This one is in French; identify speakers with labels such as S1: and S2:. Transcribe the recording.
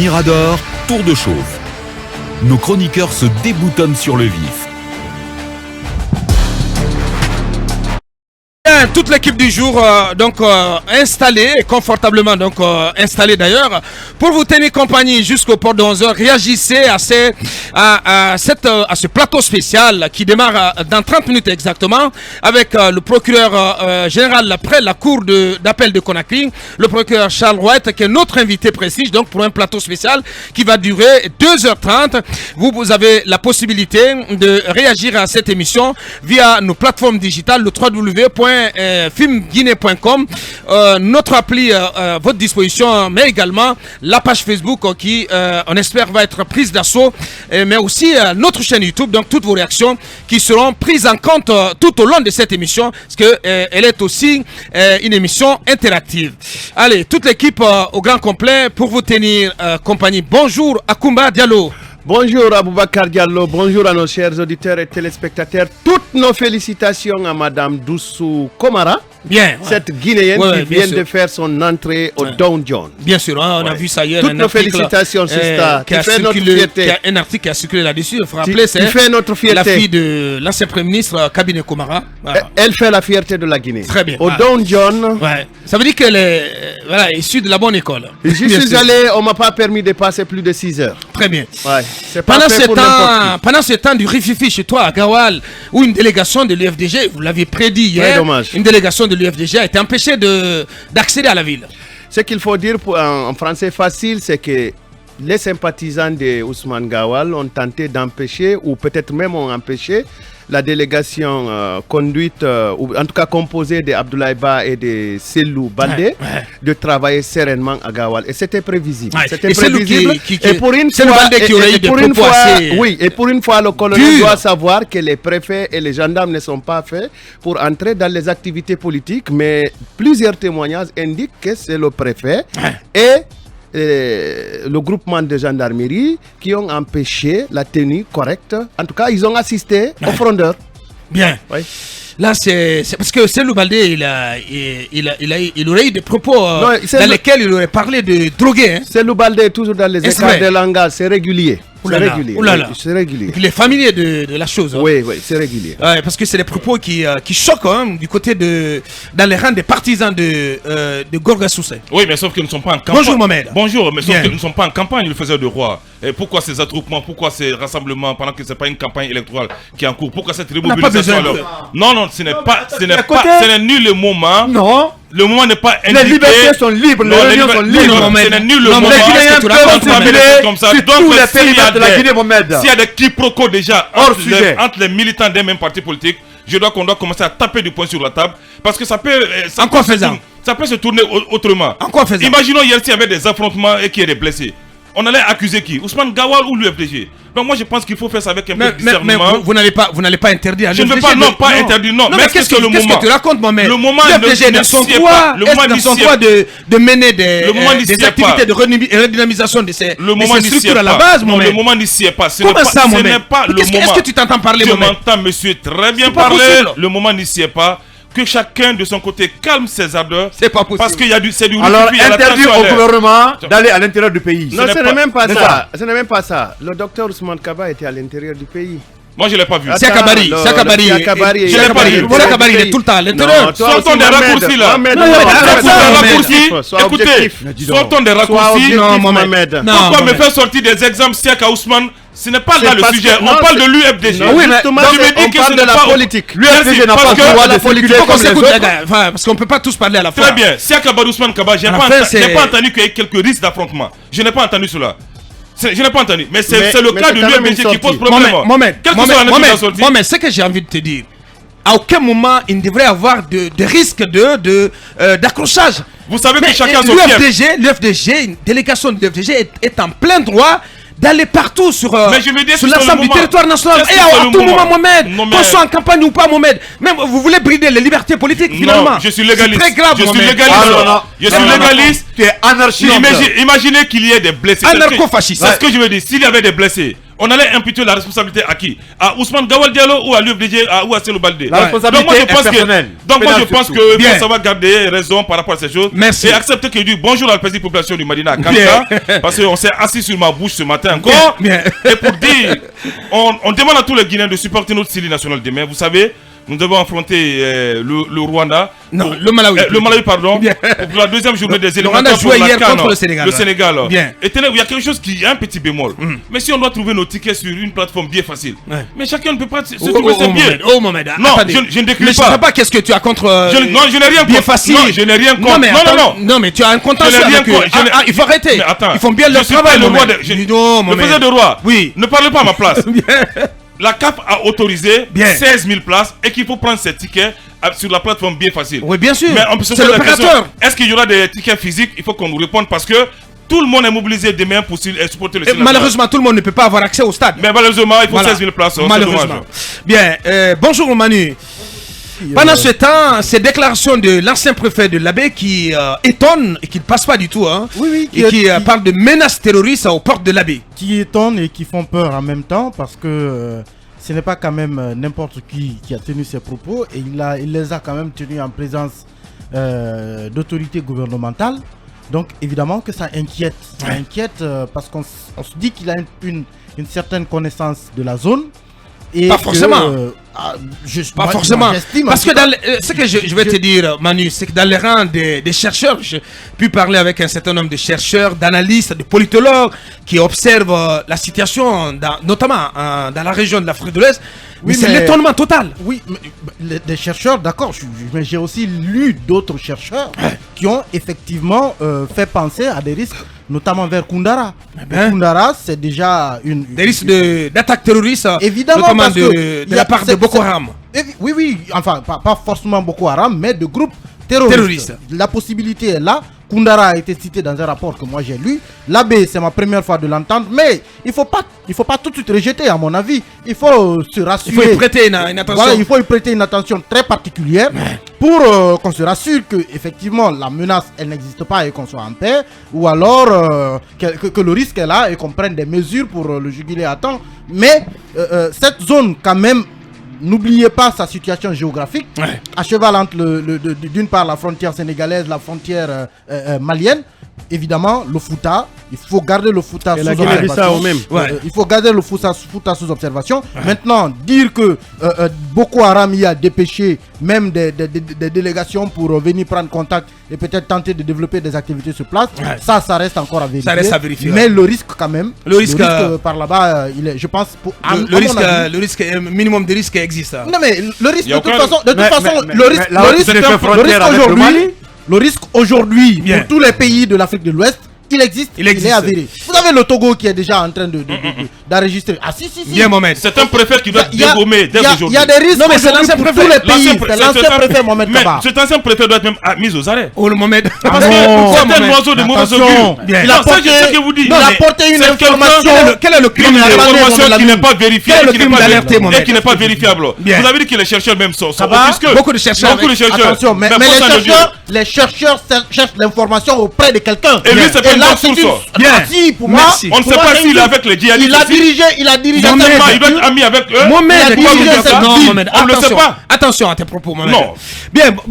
S1: Mirador, tour de chauffe. Nos chroniqueurs se déboutonnent sur le vif.
S2: Toute l'équipe du jour installée, confortablement installée d'ailleurs, pour vous tenir compagnie jusqu'au port de 11h. Réagissez à ce plateau spécial qui démarre dans 30 minutes exactement avec le procureur général près la cour d'appel de Conakry, le procureur Charles White, qui est notre invité précis, donc pour un plateau spécial qui va durer 2h30. Vous avez la possibilité de réagir à cette émission via nos plateformes digitales, le www.filmguinée.com, notre appli à votre disposition, mais également la page Facebook qui, on espère, va être prise d'assaut, mais aussi notre chaîne YouTube. Donc toutes vos réactions qui seront prises en compte tout au long de cette émission, parce qu'elle est aussi une émission interactive. Allez, toute l'équipe au grand complet pour vous tenir compagnie. Bonjour Akoumba Diallo.
S3: Bonjour Aboubakar Diallo, bonjour à nos chers auditeurs et téléspectateurs. Toutes nos félicitations à Madame Doussou Komara.
S2: Bien,
S3: cette Guinéenne qui vient de faire son entrée au Dow Jones.
S2: Bien sûr, on a vu ça hier.
S3: Toutes nos félicitations, Sista. Qui fait notre fierté.
S2: Un article qui a circulé là-dessus. Il faut rappeler, c'est la fille de l'ancien Premier ministre Kabine Komara.
S3: Voilà. Elle fait la fierté de la Guinée.
S2: Très bien.
S3: Au Dow Jones.
S2: Ouais. Ça veut dire qu'elle est issue de la bonne école.
S3: Je suis allé, on ne m'a pas permis de passer plus de 6 heures.
S2: Très bien.
S3: Ouais.
S2: Pendant ce temps du rififi chez toi à Gawal, où une délégation de l'UFDG, vous l'avez prédit hier, une délégation de l'UFDG a été empêchée d'accéder à la ville.
S3: Ce qu'il faut dire en français facile, c'est que les sympathisants de Ousmane Gawal ont tenté d'empêcher, ou peut-être même ont empêché, la délégation conduite, ou en tout cas composée de Abdoulaye Ba et de Selou Baldé, de travailler sereinement à Gawal. Et c'était prévisible. C'était prévisible. Et pour une fois, le colonel doit savoir que les préfets et les gendarmes ne sont pas faits pour entrer dans les activités politiques, mais plusieurs témoignages indiquent que c'est le préfet et le groupement de gendarmerie qui ont empêché la tenue correcte. En tout cas, ils ont assisté aux frondeurs.
S2: Bien. Oui. Là, c'est parce que Selou Baldé, il aurait eu des propos dans lesquels il aurait parlé de droguer.
S3: Selou Baldé, toujours dans les écarts de langage, c'est régulier. C'est régulier. C'est régulier.
S2: Il est familier de la chose.
S3: Oui, c'est régulier.
S2: Parce que c'est des propos qui choquent du côté dans les rangs des partisans de Gorga Soussé.
S4: Oui, mais sauf qu'ils ne sont pas en campagne.
S2: Bonjour Mohamed.
S4: Bonjour, mais sauf qu'ils ne sont pas en campagne, le faiseur de roi. Et pourquoi ces attroupements, pourquoi ces rassemblements pendant que ce n'est pas une campagne électorale qui est en cours? Pourquoi cette remobilisation alors? Non, ce n'est ni le moment.
S3: Non.
S4: Le moment n'est pas indiqué.
S3: Les libertés sont libres, les réunions sont libres.
S4: Ce n'est ni le moment.
S3: Les Guinéens peuvent comme ça.
S4: Donc,
S3: tous les périmètres de la Guinée, Mohamed.
S4: S'il y a des quiproquos déjà entre les militants d'un même parti politique, qu'on doit commencer à taper du poing sur la table. Parce que ça peut...
S2: En quoi faisant?
S4: Ça peut se tourner autrement.
S2: En quoi faisant?
S4: Imaginons hier s'il y avait des affrontements et qu'il y ait des blessés. On allait accuser qui? Ousmane Gawal ou l'UFDG? Donc moi je pense qu'il faut faire ça avec un peu de discernement. Mais
S2: vous n'allez pas interdire.
S4: Je ne veux pas, interdire, non.
S2: Mais qu'est-ce que tu racontes, Mohamed?
S4: Le moment
S2: ne sont quoi? Est-ce sont quoi de mener des activités de redynamisation de ces structures à la base, Mohamed?
S4: Le moment n'ici est pas.
S2: Comment ça, Mohamed?
S4: Ce n'est pas le moment.
S2: Est-ce que tu t'entends parler, Mohamed?
S4: Je m'entends, monsieur, très bien parler. Le moment n'ici est pas. Que chacun de son côté calme ses ardeurs.
S2: C'est pas possible.
S4: Parce qu'il y a c'est du
S3: alors interdire au gouvernement d'aller à l'intérieur du pays.
S4: Non,
S3: ce n'est même pas ça. Ce n'est même pas ça. Le docteur Ousmane Kaba était à l'intérieur du pays.
S4: Moi je ne l'ai pas vu.
S2: C'est Akabari. Il est tout le temps à l'intérieur.
S4: Sortons des raccourcis là. Écoutez, sortons des raccourcis. Pourquoi me faire sortir des exemples Siaka Ousmane? Ce n'est pas là le sujet. On parle de l'UFDG.
S3: Oui, mais on parle de la politique. L'UFDG n'a pas le droit de circuler comme les autres.
S2: Parce qu'on ne peut pas tous parler à la fois.
S4: Très bien. Siaka Ousmane Kaba, je n'ai pas entendu qu'il y ait quelques risques d'affrontement. Je n'ai pas entendu cela. Je n'ai pas entendu. Mais c'est le cas de l'UFDG qui pose problème.
S2: Mohamed, ce que j'ai envie de te dire, à aucun moment il ne devrait y avoir de risque d'accrochage.
S4: Vous savez que chacun a son fief.
S2: L'UFDG, une délégation de l'UFDG est en plein droit d'aller partout sur l'ensemble du territoire national et à tout moment, Mohamed, qu'on soit en campagne ou pas, Mohamed. Même vous voulez brider les libertés politiques finalement.
S4: Non, je suis légaliste.
S2: C'est très grave,
S4: je suis légaliste.
S3: Tu es anarchiste.
S4: Imaginez qu'il y ait des blessés.
S2: Anarcho-fasciste.
S4: C'est ce que je veux dire. S'il y avait des blessés, on allait imputer la responsabilité à qui? À Ousmane Gawal Diallo ou à l'UFDG ou à Celo Baldé?
S5: La responsabilité est personnelle.
S4: Donc moi je pense que ça va garder raison par rapport à ces choses.
S2: Merci.
S4: Et accepter que je dis bonjour à la petite population du Madina Kanka, parce qu'on s'est assis sur ma bouche ce matin encore. Et pour dire, on demande à tous les Guinéens de supporter notre série nationale demain. Vous savez, nous devons affronter le Rwanda.
S2: Non, le Malawi.
S4: Le Malawi, pardon. Pour la deuxième journée des éliminatoires.
S2: Le Rwanda jouait hier contre le Sénégal.
S4: Le Sénégal.
S2: Bien.
S4: Et tenez, il y a quelque chose qui a un petit bémol. Mais si on doit trouver nos tickets sur une plateforme bien facile, mais chacun ne peut pas se trouver ses billets.
S2: Mohamed,
S4: non, je ne décris pas.
S2: Mais je ne sais pas qu'est-ce que tu as contre.
S4: Non, je n'ai rien
S2: bien facile.
S4: Non, je n'ai rien contre.
S2: Non, mais tu as un contentieux avec eux. Il faut arrêter.
S4: Mais attends.
S2: Ils font bien leur travail.
S4: Le faisais de roi.
S2: Oui.
S4: Ne parlez pas à ma place. La CAF a autorisé 16 000 places et qu'il faut prendre ces tickets sur la plateforme bien facile.
S2: Oui, bien sûr.
S4: Mais on peut se poser la question, est-ce qu'il y aura des tickets physiques? Il faut qu'on nous réponde parce que tout le monde est mobilisé demain pour supporter le Sénégal.
S2: Malheureusement, tout le monde ne peut pas avoir accès au stade.
S4: Mais malheureusement, il faut 16 000 places.
S2: Malheureusement. Bien, bonjour Manu. Pendant ce temps, ces déclarations de l'ancien préfet de l'Abbé qui étonnent et qui ne passent pas du tout, hein, qui parlent de menaces terroristes aux portes de l'Abbé.
S6: Qui étonnent et qui font peur en même temps parce que ce n'est pas quand même n'importe qui a tenu ces propos et il les a quand même tenus en présence d'autorités gouvernementales. Donc évidemment que ça inquiète. Ça inquiète parce qu'on se dit qu'il a une certaine connaissance de la zone. Et
S2: pas forcément.
S6: Pas
S2: forcément. Parce que ce que je vais te dire, Manu, c'est que dans les rangs des chercheurs, j'ai pu parler avec un certain nombre de chercheurs, d'analystes, de politologues qui observent la situation, notamment dans la région de l'Afrique de l'Ouest. Oui, c'est l'étonnement total.
S6: Oui, mais des chercheurs, d'accord, mais j'ai aussi lu d'autres chercheurs qui ont effectivement fait penser à des risques, notamment vers Koundara. Koundara, c'est déjà des
S2: risques d'attaque terroriste,
S6: évidemment,
S2: notamment de la part de Boko Haram.
S6: Oui, enfin, pas forcément Boko Haram, mais de groupes terroristes. La possibilité est là. Koundara a été cité dans un rapport que moi j'ai lu. L'Abbé, c'est ma première fois de l'entendre, mais il faut pas tout de suite rejeter, à mon avis. Il faut se rassurer.
S2: Il faut y prêter une attention.
S6: Voilà, il faut y prêter une attention très particulière pour qu'on se rassure que effectivement la menace elle n'existe pas et qu'on soit en paix, ou alors que le risque est là et qu'on prenne des mesures pour le juguler à temps. Mais cette zone quand même. N'oubliez pas sa situation géographique, à cheval entre d'une part la frontière sénégalaise, la frontière malienne, évidemment le Fouta, il faut garder le Fouta sous observation. Il faut garder le Fouta sous observation. Maintenant, dire que Boko Haram y a dépêché même des délégations pour venir prendre contact et peut-être tenter de développer des activités sur place, ça reste encore à vérifier.
S2: Ça reste à vérifier.
S6: Mais le risque quand même,
S2: le risque
S6: par là-bas, il est, je pense,
S2: le risque, minimum de risque existe.
S6: Non mais le risque de toute façon, le risque aujourd'hui pour tous les pays de l'Afrique de l'Ouest, il existe, il est avéré. Vous avez le Togo qui est déjà en train d'enregistrer. Ah si.
S2: Bien Mohamed.
S4: C'est un préfet qui doit être dégommer dès aujourd'hui.
S6: Il y a des risques.
S2: Non mais c'est l'ancien préfet.
S6: Tous les pays. C'est l'ancien préfet Mohamed Kaba.
S4: Cet ancien préfet doit être même mis aux arrêts.
S2: Oh le Mohamed.
S4: Parce que c'est un oiseau de mauvais augure.
S6: Il a porté une information.
S2: Quel est le crime?
S4: Une information qui n'est pas vérifiée
S2: et
S4: qui n'est pas vérifiable. Vous avez dit que les chercheurs même sont offusqués.
S2: Beaucoup de chercheurs.
S6: Attention, mais les chercheurs cherchent l'information auprès de quelqu'un.
S4: Et lui c'est pas une bonne source.
S6: Si, pour moi,
S4: on ne sait pas s'il est avec les djihadistes.
S6: Il a dirigé
S4: il doit être ami avec eux.
S2: Mohamed,
S4: on ne le sait pas.
S2: Attention à tes propos, Mohamed.
S4: Non.
S2: Bien, bon.